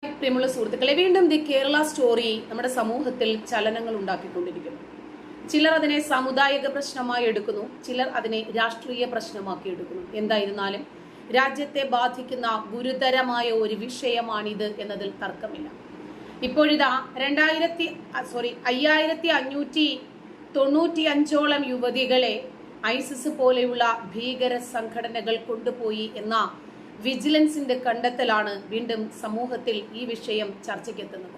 പ്രിയമുള്ള സുഹൃത്തുക്കളെ, വീണ്ടും ദി കേരള സ്റ്റോറി നമ്മുടെ സമൂഹത്തിൽ ചലനങ്ങൾ ഉണ്ടാക്കിക്കൊണ്ടിരിക്കുന്നു. ചിലർ അതിനെ സാമുദായിക പ്രശ്നമായി എടുക്കുന്നു, ചിലർ അതിനെ രാഷ്ട്രീയ പ്രശ്നമാക്കി എടുക്കുന്നു. എന്തായിരുന്നാലും രാജ്യത്തെ ബാധിക്കുന്ന ഗുരുതരമായ ഒരു വിഷയമാണിത് എന്നതിൽ തർക്കമില്ല. ഇപ്പോഴിതാ 5595 യുവതികളെ ഐസിസ് പോലെയുള്ള ഭീകര സംഘടനകൾ കൊണ്ടുപോയി എന്ന വിജിലൻസിന്റെ കണ്ടെത്തലാണ് വീണ്ടും സമൂഹത്തിൽ ഈ വിഷയം ചർച്ചയ്ക്കെത്തുന്നത്.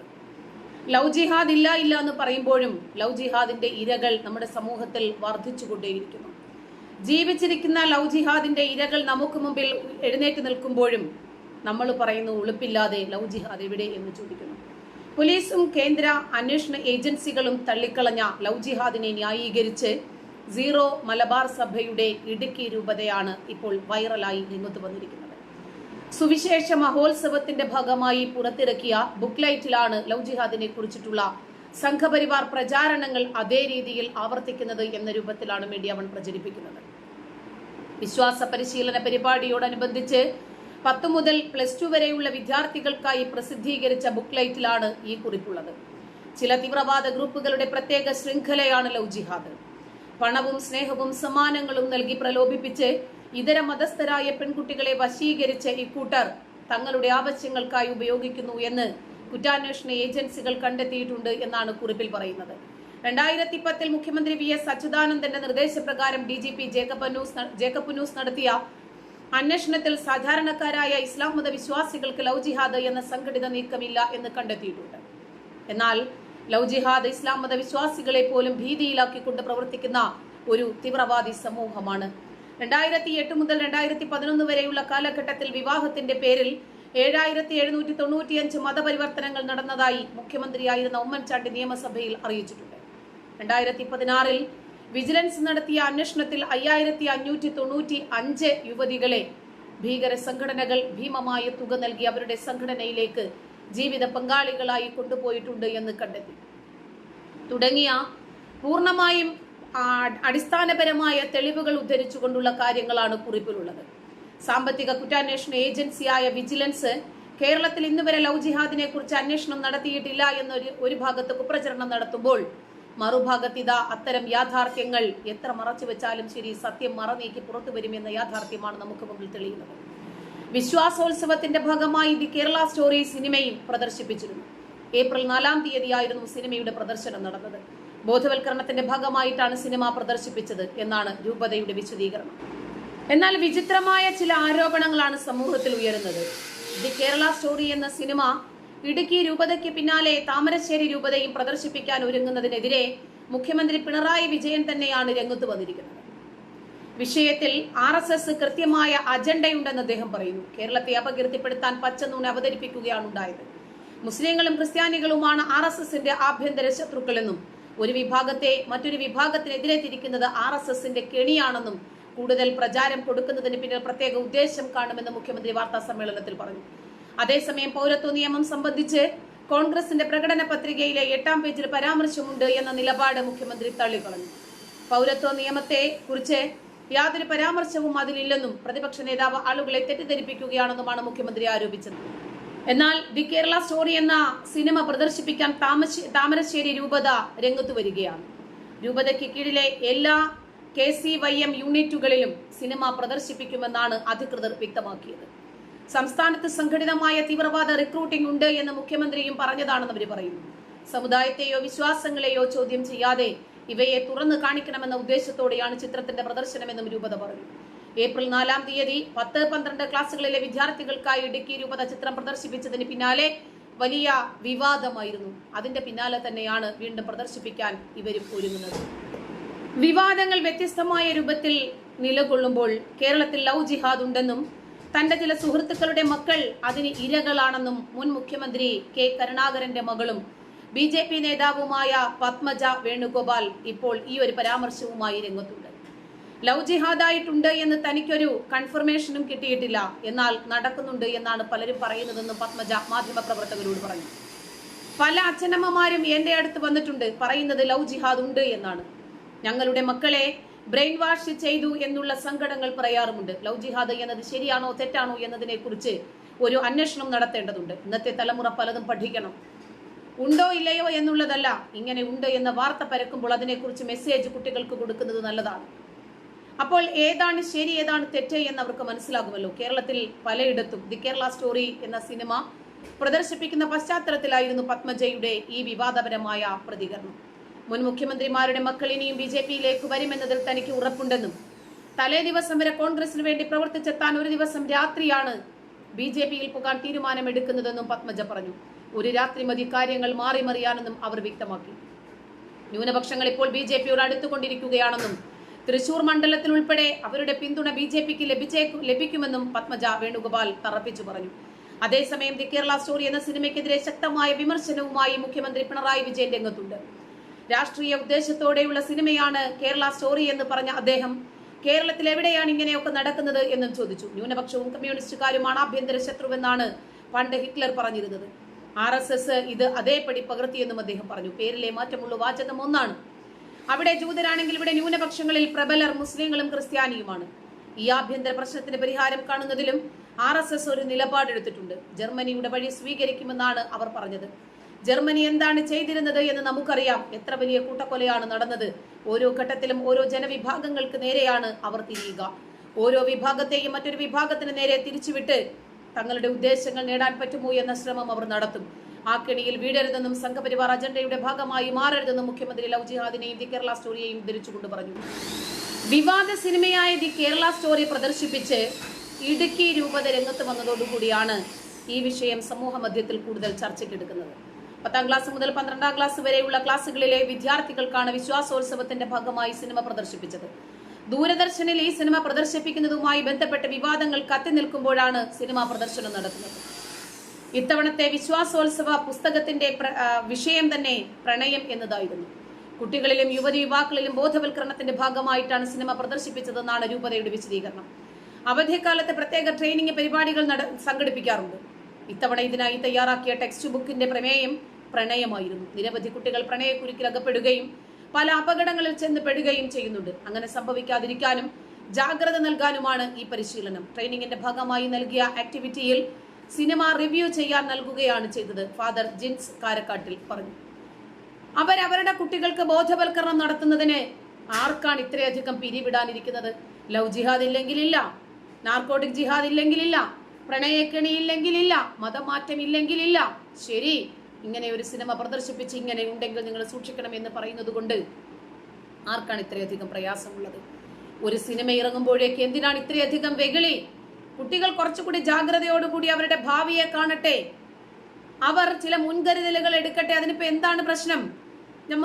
ലവ് ജിഹാദ് ഇല്ല എന്ന് പറയുമ്പോഴും ലവ് ജിഹാദിന്റെ ഇരകൾ നമ്മുടെ സമൂഹത്തിൽ വർദ്ധിച്ചുകൊണ്ടേയിരിക്കുന്നു. ജീവിച്ചിരിക്കുന്ന ലവ് ജിഹാദിന്റെ ഇരകൾ നമുക്ക് മുമ്പിൽ എഴുന്നേറ്റ് നിൽക്കുമ്പോഴും നമ്മൾ പറയുന്നു, ഉളുപ്പില്ലാതെ ലവ് ജിഹാദ് എവിടെ എന്ന് ചോദിക്കുന്നു. പോലീസും കേന്ദ്ര അന്വേഷണ ഏജൻസികളും തള്ളിക്കളഞ്ഞ ലവ് ജിഹാദിനെ ന്യായീകരിച്ച് സീറോ മലബാർ സഭയുടെ ഇടുക്കി രൂപതയാണ് ഇപ്പോൾ വൈറലായി രംഗത്ത് വന്നിരിക്കുന്നത്. സുവിശേഷ മഹോത്സവത്തിന്റെ ഭാഗമായി പുറത്തിറക്കിയ ബുക്ക്ലൈറ്റിലാണ് ലവ് ജിഹാദിനെ കുറിച്ചിട്ടുള്ള സംഘപരിവാർ പ്രചാരണങ്ങൾ അതേ രീതിയിൽ ആവർത്തിക്കുന്നത് എന്ന രൂപത്തിലാണ് മീഡിയ വൺ പ്രചരിപ്പിക്കുന്നത്. വിശ്വാസ പരിശീലന പരിപാടിയോടനുബന്ധിച്ച് 10 മുതൽ +2 വരെയുള്ള വിദ്യാർത്ഥികൾക്കായി പ്രസിദ്ധീകരിച്ച ബുക്ക്ലൈറ്റിലാണ് ഈ കുറിപ്പുള്ളത്. ചില തീവ്രവാദ ഗ്രൂപ്പുകളുടെ പ്രത്യേക ശൃംഖലയാണ് ലവ് ജിഹാദ്. പണവും സ്നേഹവും സമ്മാനങ്ങളും നൽകി പ്രലോഭിപ്പിച്ച് ഇതര മതസ്ഥരായ പെൺകുട്ടികളെ വശീകരിച്ച് ഇക്കൂട്ടർ തങ്ങളുടെ ആവശ്യങ്ങൾക്കായി ഉപയോഗിക്കുന്നു എന്ന് കുറ്റാന്വേഷണ ഏജൻസികൾ കണ്ടെത്തിയിട്ടുണ്ട് എന്നാണ് കുറിപ്പിൽ പറയുന്നത്. 2010 മുഖ്യമന്ത്രി VS അച്യുതാനന്ദന്റെ നിർദ്ദേശപ്രകാരം DGP ജേക്കബ് പുനൂസ് നടത്തിയ അന്വേഷണത്തിൽ സാധാരണക്കാരായ ഇസ്ലാം മത വിശ്വാസികൾക്ക് ലവ് ജിഹാദ് എന്ന സംഘടിത നീക്കമില്ല എന്ന് കണ്ടെത്തിയിട്ടുണ്ട്. എന്നാൽ ലവ് ജിഹാദ് ഇസ്ലാം മത വിശ്വാസികളെ പോലും ഭീതിയിലാക്കിക്കൊണ്ട് പ്രവർത്തിക്കുന്ന ഒരു തീവ്രവാദി സമൂഹമാണ്. 2008 മുതൽ 2011 വരെയുള്ള കാലഘട്ടത്തിൽ വിവാഹത്തിന്റെ പേരിൽ 7795 മതപരിവർത്തനങ്ങൾ നടന്നതായി മുഖ്യമന്ത്രിയായിരുന്ന ഉമ്മൻചാണ്ടി നിയമസഭയിൽ അറിയിച്ചിട്ടുണ്ട്. 2016 വിജിലൻസ് നടത്തിയ അന്വേഷണത്തിൽ 5595 യുവതികളെ ഭീകര സംഘടനകൾ ഭീമമായ തുക നൽകി അവരുടെ സംഘടനയിലേക്ക് ജീവിത പങ്കാളികളായി കൊണ്ടുപോയിട്ടുണ്ട് എന്ന് കണ്ടെത്തി. തുടങ്ങിയ പൂർണ്ണമായും അടിസ്ഥാനപരമായ തെളിവുകൾ ഉദ്ധരിച്ചുകൊണ്ടുള്ള കാര്യങ്ങളാണ് കുറിപ്പിലുള്ളത്. സാമ്പത്തിക കുറ്റാന്വേഷണ ഏജൻസിയായ വിജിലൻസ് കേരളത്തിൽ ഇന്നുവരെ ലവ് ജിഹാദിനെ കുറിച്ച് അന്വേഷണം നടത്തിയിട്ടില്ല എന്നൊരു ഒരു ഭാഗത്ത് കുപ്രചരണം നടത്തുമ്പോൾ മറുഭാഗത്ത് ഇതാ അത്തരം യാഥാർത്ഥ്യങ്ങൾ എത്ര മറച്ചു വെച്ചാലും ശരി, സത്യം മറനീക്കി പുറത്തു വരുമെന്ന യാഥാർത്ഥ്യമാണ് നമുക്ക് മുമ്പിൽ തെളിയുന്നത്. വിശ്വാസോത്സവത്തിന്റെ ഭാഗമായി ദി കേരള സ്റ്റോറി സിനിമയും പ്രദർശിപ്പിച്ചിരുന്നു. ഏപ്രിൽ 4-ാം തീയതിയായിരുന്നു സിനിമയുടെ പ്രദർശനം നടന്നത്. ബോധവൽക്കരണത്തിന്റെ ഭാഗമായിട്ടാണ് സിനിമ പ്രദർശിപ്പിച്ചത് എന്നാണ് രൂപതയുടെ വിശദീകരണം. എന്നാൽ വിചിത്രമായ ചില ആരോപണങ്ങളാണ് സമൂഹത്തിൽ ഉയരുന്നത്. ദി കേരള സ്റ്റോറി എന്ന സിനിമ ഇടുക്കി രൂപതയ്ക്ക് പിന്നാലെ താമരശ്ശേരി രൂപതയും പ്രദർശിപ്പിക്കാൻ ഒരുങ്ങുന്നതിനെതിരെ മുഖ്യമന്ത്രി പിണറായി വിജയൻ തന്നെയാണ് രംഗത്ത് വന്നിരിക്കുന്നത്. വിഷയത്തിൽ RSS കൃത്യമായ അജണ്ടയുണ്ടെന്ന് അദ്ദേഹം പറയുന്നു. കേരളത്തെ അപകീർത്തിപ്പെടുത്താൻ പച്ചനൂണ് അവതരിപ്പിക്കുകയാണ് ഉണ്ടായത്. മുസ്ലിങ്ങളും ക്രിസ്ത്യാനികളുമാണ് RSSന്റെ ആഭ്യന്തര ശത്രുക്കളെന്നും ഒരു വിഭാഗത്തെ മറ്റൊരു വിഭാഗത്തിനെതിരെ തിരിക്കുന്നത് RSSന്റെ കെണിയാണെന്നും കൂടുതൽ പ്രചാരം കൊടുക്കുന്നതിന് പിന്നിൽ പ്രത്യേക ഉദ്ദേശം കാണുമെന്ന് മുഖ്യമന്ത്രി വാർത്താ സമ്മേളനത്തിൽ പറഞ്ഞു. അതേസമയം പൗരത്വ നിയമം സംബന്ധിച്ച് കോൺഗ്രസിന്റെ പ്രകടന പത്രികയിലെ 8-ാം പേജിൽ പരാമർശമുണ്ട് എന്ന നിലപാട് മുഖ്യമന്ത്രി തള്ളിക്കളഞ്ഞു. പൗരത്വ നിയമത്തെ കുറിച്ച് യാതൊരു പരാമർശവും അതിലില്ലെന്നും പ്രതിപക്ഷ നേതാവ് ആളുകളെ തെറ്റിദ്ധരിപ്പിക്കുകയാണെന്നുമാണ് മുഖ്യമന്ത്രി ആരോപിച്ചത്. എന്നാൽ ദി കേരള സ്റ്റോറി എന്ന സിനിമ പ്രദർശിപ്പിക്കാൻ താമരശ്ശേരി രൂപത രംഗത്തു വരികയാണ്. രൂപതയ്ക്ക് കീഴിലെ എല്ലാ KCYM യൂണിറ്റുകളിലും സിനിമ പ്രദർശിപ്പിക്കുമെന്നാണ് അധികൃതർ വ്യക്തമാക്കിയത്. സംസ്ഥാനത്ത് സംഘടിതമായ തീവ്രവാദ റിക്രൂട്ടിംഗ് ഉണ്ട് എന്ന് മുഖ്യമന്ത്രിയും പറഞ്ഞതാണെന്ന് അവർ പറയുന്നു. സമുദായത്തെയോ വിശ്വാസങ്ങളെയോ ചോദ്യം ചെയ്യാതെ ഇവയെ തുറന്നു കാണിക്കണമെന്ന ഉദ്ദേശത്തോടെയാണ് ചിത്രത്തിന്റെ പ്രദർശനമെന്നും രൂപത പറഞ്ഞു. ഏപ്രിൽ 4-ാം തീയതി 10-12 ക്ലാസുകളിലെ വിദ്യാർത്ഥികൾക്കായി ഇടുക്കി രൂപത ചിത്രം പ്രദർശിപ്പിച്ചതിന് പിന്നാലെ വലിയ വിവാദമായിരുന്നു. അതിന്റെ പിന്നാലെ തന്നെയാണ് വീണ്ടും പ്രദർശിപ്പിക്കാൻ ഇവരും ഒരുങ്ങുന്നത്. വിവാദങ്ങൾ വ്യത്യസ്തമായ രൂപത്തിൽ നിലകൊള്ളുമ്പോൾ കേരളത്തിൽ ലവ് ജിഹാദ് ഉണ്ടെന്നും തന്റെ ചില സുഹൃത്തുക്കളുടെ മക്കൾ അതിന് ഇരകളാണെന്നും മുൻ മുഖ്യമന്ത്രി K കരുണാകരന്റെ മകളും BJP നേതാവുമായ പത്മജ വേണുഗോപാൽ ഇപ്പോൾ ഈ ഒരു പരാമർശവുമായി രംഗത്തുണ്ട്. ലവ് ജിഹാദായിട്ടുണ്ട് എന്ന് തനിക്കൊരു കൺഫർമേഷനും കിട്ടിയിട്ടില്ല, എന്നാൽ നടക്കുന്നുണ്ട് എന്നാണ് പലരും പറയുന്നതെന്നും പത്മജ മാധ്യമപ്രവർത്തകരോട് പറഞ്ഞു. പല അച്ഛനമ്മമാരും എന്റെ അടുത്ത് വന്നിട്ടുണ്ട്, പറയുന്നത് ലവ് ജിഹാദ് ഉണ്ട് എന്നാണ്. ഞങ്ങളുടെ മക്കളെ ബ്രെയിൻ വാഷ് ചെയ്തു എന്നുള്ള സങ്കടങ്ങൾ പറയാറുമുണ്ട്. ലവ് ജിഹാദ് എന്നത് ശരിയാണോ തെറ്റാണോ എന്നതിനെ കുറിച്ച് ഒരു അന്വേഷണം നടത്തേണ്ടതുണ്ട്. ഇന്നത്തെ തലമുറ പലതും പഠിക്കണം. ഉണ്ടോ ഇല്ലയോ എന്നുള്ളതല്ല, ഇങ്ങനെ ഉണ്ട് എന്ന വാർത്ത പരക്കുമ്പോൾ അതിനെക്കുറിച്ച് മെസ്സേജ് കുട്ടികൾക്ക് കൊടുക്കുന്നത് നല്ലതാണ്. അപ്പോൾ ഏതാണ് ശരി ഏതാണ് തെറ്റ് എന്ന് അവർക്ക് മനസ്സിലാകുമല്ലോ. കേരളത്തിൽ പലയിടത്തും ദി കേരള സ്റ്റോറി എന്ന സിനിമ പ്രദർശിപ്പിക്കുന്ന പശ്ചാത്തലത്തിലായിരുന്നു പത്മജയുടെ ഈ വിവാദപരമായ പ്രതികരണം. മുൻ മുഖ്യമന്ത്രിമാരുടെ മക്കൾ ഇനിയും BJP-യിലേക്ക് വരുമെന്നതിൽ തനിക്ക് ഉറപ്പുണ്ടെന്നും തലേ ദിവസം വരെ കോൺഗ്രസിന് വേണ്ടി പ്രവർത്തിച്ച താൻ ഒരു ദിവസം രാത്രിയാണ് BJP-യിൽ പോകാൻ തീരുമാനമെടുക്കുന്നതെന്നും പത്മജ പറഞ്ഞു. ഒരു രാത്രി മതി കാര്യങ്ങൾ മാറി മറിയാനെന്നും അവർ വ്യക്തമാക്കി. ന്യൂനപക്ഷങ്ങൾ ഇപ്പോൾ BJP-യോട് അടുത്തുകൊണ്ടിരിക്കുകയാണെന്നും തൃശൂർ മണ്ഡലത്തിൽ ഉൾപ്പെടെ അവരുടെ പിന്തുണ BJP-ക്ക് ലഭിക്കുമെന്നും പത്മജ വേണുഗോപാൽ തറപ്പിച്ചു പറഞ്ഞു. അതേസമയം ദി കേരള സ്റ്റോറി എന്ന സിനിമയ്ക്കെതിരെ ശക്തമായ വിമർശനവുമായി മുഖ്യമന്ത്രി പിണറായി വിജയൻ രംഗത്തുണ്ട്. രാഷ്ട്രീയ ഉദ്ദേശത്തോടെയുള്ള സിനിമയാണ് കേരള സ്റ്റോറി എന്ന് പറഞ്ഞ അദ്ദേഹം കേരളത്തിൽ എവിടെയാണ് ഇങ്ങനെയൊക്കെ നടക്കുന്നത് എന്നും ചോദിച്ചു. ന്യൂനപക്ഷവും കമ്മ്യൂണിസ്റ്റുകാരുമാണ് ആഭ്യന്തര ശത്രുവെന്നാണ് പണ്ട് ഹിറ്റ്ലർ പറഞ്ഞിരുന്നത്. RSS ഇത് അതേപടി പകർത്തിയെന്നും അദ്ദേഹം പറഞ്ഞു. പേരിലെ മാറ്റമുള്ള വാചകം ഒന്നാണ്. അവിടെ ജൂതരാണെങ്കിൽ ഇവിടെ ന്യൂനപക്ഷങ്ങളിൽ പ്രബലർ മുസ്ലിങ്ങളും ക്രിസ്ത്യാനിയുമാണ്. ഈ ആഭ്യന്തര പ്രശ്നത്തിന് പരിഹാരം കാണുന്നതിലും RSS ഒരു നിലപാടെടുത്തിട്ടുണ്ട്. ജർമ്മനിയുടെ വഴി സ്വീകരിക്കുമെന്നാണ് അവർ പറഞ്ഞത്. ജർമ്മനി എന്താണ് ചെയ്തിരുന്നത് എന്ന് നമുക്കറിയാം. എത്ര വലിയ കൂട്ടക്കൊലയാണ് നടന്നത്. ഓരോ ഘട്ടത്തിലും ഓരോ ജനവിഭാഗങ്ങൾക്ക് നേരെയാണ് അവർ തിരിയുക. ഓരോ വിഭാഗത്തെയും മറ്റൊരു വിഭാഗത്തിന് നേരെ തിരിച്ചുവിട്ട് തങ്ങളുടെ ഉദ്ദേശങ്ങൾ നേടാൻ പറ്റുമോ എന്ന ശ്രമം അവർ നടത്തും. ആ കെണിയിൽ വീഴരുതെന്നും സംഘപരിവാർ അജണ്ടയുടെ ഭാഗമായി മാറരുതെന്നും മുഖ്യമന്ത്രി ലവ് ജിഹാദിനെയും ദി കേരള സ്റ്റോറിയെയും ഉദ്ധരിച്ചുകൊണ്ട് പറഞ്ഞു. വിവാദ സിനിമയായ ദി കേരള സ്റ്റോറി പ്രദർശിപ്പിച്ച് ഇടുക്കി രൂപത രംഗത്ത് വന്നതോടുകൂടിയാണ് ഈ വിഷയം സമൂഹ മധ്യത്തിൽ കൂടുതൽ ചർച്ചയ്ക്കെടുക്കുന്നത്. 10ാം ക്ലാസ് മുതൽ 12ാം ക്ലാസ് വരെയുള്ള ക്ലാസുകളിലെ വിദ്യാർത്ഥികൾക്കാണ് വിശ്വാസോത്സവത്തിന്റെ ഭാഗമായി സിനിമ പ്രദർശിപ്പിച്ചത്. ദൂരദർശനിൽ ഈ സിനിമ പ്രദർശിപ്പിക്കുന്നതുമായി ബന്ധപ്പെട്ട് വിവാദങ്ങൾ കത്തി നിൽക്കുമ്പോഴാണ് സിനിമാ പ്രദർശനം നടക്കുന്നത്. ഇത്തവണത്തെ വിശ്വാസോത്സവ പുസ്തകത്തിന്റെ വിഷയം തന്നെ പ്രണയം എന്നതായിരുന്നു. കുട്ടികളിലും യുവതി യുവാക്കളിലും ബോധവൽക്കരണത്തിന്റെ ഭാഗമായിട്ടാണ് സിനിമ പ്രദർശിപ്പിച്ചതെന്നാണ് രൂപതയുടെ വിശദീകരണം. അവധിക്കാലത്ത് പ്രത്യേക ട്രെയിനിങ് പരിപാടികൾ സംഘടിപ്പിക്കാറുണ്ട്. ഇത്തവണ ഇതിനായി തയ്യാറാക്കിയ ടെക്സ്റ്റ് ബുക്കിന്റെ പ്രമേയം പ്രണയമായിരുന്നു. നിരവധി കുട്ടികൾ പ്രണയക്കുരുക്കിൽ അകപ്പെടുകയും പല അപകടങ്ങളിൽ ചെന്ന് പെടുകയും ചെയ്യുന്നുണ്ട്. അങ്ങനെ സംഭവിക്കാതിരിക്കാനും ജാഗ്രത നൽകാനുമാണ് ഈ പരിശീലനം. ട്രെയിനിങ്ങിന്റെ ഭാഗമായി നൽകിയ ആക്ടിവിറ്റിയിൽ സിനിമ റിവ്യൂ ചെയ്യാൻ നൽകുകയാണ് ചെയ്തത്. ഫാദർ ജിൻസ് കാരക്കാട്ടിൽ പറഞ്ഞു. അവരവരുടെ കുട്ടികൾക്ക് ബോധവൽക്കരണം നടത്തുന്നതിന് ആർക്കാണ് ഇത്രയധികം പിരിവിടാനിരിക്കുന്നത്? ലവ് ജിഹാദ് ഇല്ലെങ്കിലില്ല, നാർക്കോട്ടിക് ജിഹാദ് ഇല്ലെങ്കിലില്ല, പ്രണയക്കെണി ഇല്ലെങ്കിലില്ല, മതമാറ്റം ഇല്ലെങ്കിലില്ല. ശരി, ഇങ്ങനെ ഒരു സിനിമ പ്രദർശിപ്പിച്ച് ഇങ്ങനെ ഉണ്ടെങ്കിൽ നിങ്ങൾ സൂക്ഷിക്കണം എന്ന് പറയുന്നത് കൊണ്ട് ആർക്കാണ് ഇത്രയധികം പ്രയാസമുള്ളത്? ഒരു സിനിമ ഇറങ്ങുമ്പോഴേക്ക് എന്തിനാണ് ഇത്രയധികം വെകിളി? കുട്ടികൾ കുറച്ചുകൂടി ജാഗ്രതയോടുകൂടി അവരുടെ ഭാവിയെ കാണട്ടെ. അവർ ചില മുൻകരുതലുകൾ എടുക്കട്ടെ. അതിനിപ്പോ എന്താണ് പ്രശ്നം?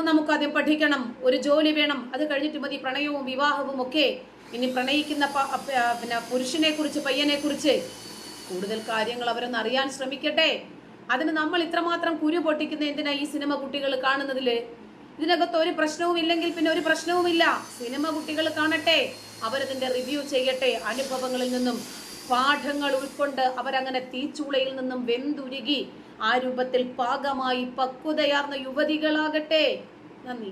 നമുക്കാദ്യം പഠിക്കണം, ഒരു ജോലി വേണം, അത് കഴിഞ്ഞിട്ട് മതി പ്രണയവും വിവാഹവും ഒക്കെ. ഇനി പ്രണയിക്കുന്ന പുരുഷനെ കുറിച്ച് പയ്യനെ കുറിച്ച് കൂടുതൽ കാര്യങ്ങൾ അവരൊന്ന് അറിയാൻ ശ്രമിക്കട്ടെ. അതിന് നമ്മൾ ഇത്രമാത്രം കുരു പൊട്ടിക്കുന്ന എന്തിനാ ഈ സിനിമ കുട്ടികൾ കാണുന്നതില്? ഇതിനകത്ത് ഒരു പ്രശ്നവും ഇല്ലെങ്കിൽ പിന്നെ ഒരു പ്രശ്നവുമില്ല. സിനിമ കുട്ടികൾ കാണട്ടെ, അവരതിന്റെ റിവ്യൂ ചെയ്യട്ടെ. അനുഭവങ്ങളിൽ നിന്നും പാഠങ്ങൾ ഉൾക്കൊണ്ട് അവരങ്ങനെ തീച്ചൂളയിൽ നിന്നും വെന്തുരുകി ആ രൂപത്തിൽ പാകമായി പക്വതയാർന്ന യുവതികളാകട്ടെ. നന്ദി.